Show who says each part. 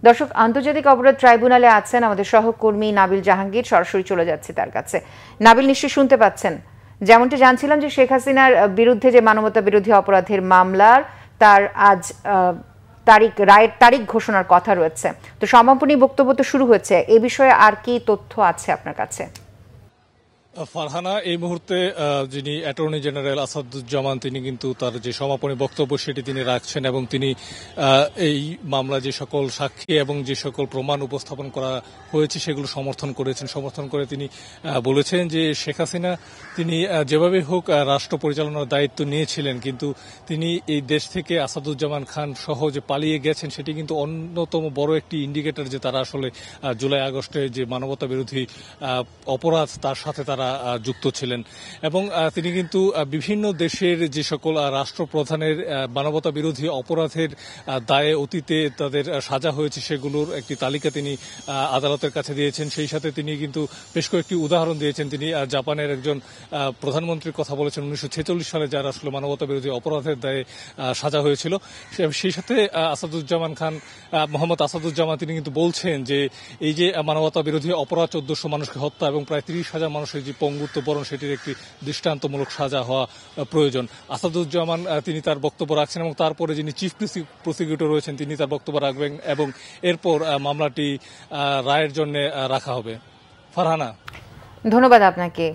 Speaker 1: দর্শক, আন্তর্জাতিক অপরাধ ট্রাইব্যুনালে আছেন আমাদের সহকর্মী নাবিল জাহাঙ্গীর। সরাসরি চলে যাচ্ছে তার কাছে। নাবিল, নিশ্চয়ই শুনতে পাচ্ছেন। যেমনটা জানছিলাম যে শেখ হাসিনার বিরুদ্ধে যে মানবতা বিরোধী অপরাধের মামলার তার আজ রায়ের তারিখ ঘোষণার কথা রয়েছে। তো সমাপনী বক্তব্য তো শুরু হয়েছে, এ বিষয়ে আর কি তথ্য আছে আপনার কাছে?
Speaker 2: ফারহানা, এই মুহূর্তে যিনি অ্যাটর্নি জেনারেল আসাদুজ্জামান তিনি কিন্তু তার যে সমাপনী বক্তব্য সেটি তিনি রাখছেন এবং তিনি এই মামলা যে সকল সাক্ষী এবং যে সকল প্রমাণ উপস্থাপন করা হয়েছে সেগুলো সমর্থন করে তিনি বলেছেন যে শেখ হাসিনা তিনি যেভাবে হোক রাষ্ট্র পরিচালনার দায়িত্ব নিয়েছিলেন, কিন্তু তিনি এই দেশ থেকে আসাদুজ্জামান খান সহ যে পালিয়ে গেছেন সেটি কিন্তু অন্যতম বড় একটি ইন্ডিকেটর যে তারা আসলে জুলাই আগস্টে যে মানবতা বিরোধী অপরাধ তার সাথে তারা যুক্ত ছিলেন। এবং তিনি কিন্তু বিভিন্ন দেশের যে সকল রাষ্ট্রপ্রধানের মানবতা বিরোধী অপরাধের দায়ে অতীতে তাদের সাজা হয়েছে সেগুলোর একটি তালিকা তিনি আদালতের কাছে দিয়েছেন। সেই সাথে তিনি কিন্তু বেশ কয়েকটি উদাহরণ দিয়েছেন। তিনি জাপানের একজন প্রধানমন্ত্রীর কথা বলেছেন 1946 সালে যার আসলে মানবতা বিরোধী অপরাধের দায়ে সাজা হয়েছিল। সেই সাথে মোহাম্মদ আসাদুজ্জামান তিনি কিন্তু বলছেন যে এই যে মানবতা বিরোধী অপরাধ 1400 মানুষকে হত্যা এবং প্রায় 30,000 মানুষের যে পঙ্গুত্ব বরণ সেটির একটি দৃষ্টান্তমূলক সাজা হওয়া প্রয়োজন। আসাদুজ্জামান তিনি তার বক্তব্য রাখছেন এবং তারপরে যিনি চিফ প্রসিকিউটর রয়েছেন তিনি তার বক্তব্য রাখবেন এবং এরপর মামলাটি রায়ের জন্য রাখা হবে। ফারহানা,
Speaker 1: ধন্যবাদ আপনাকে।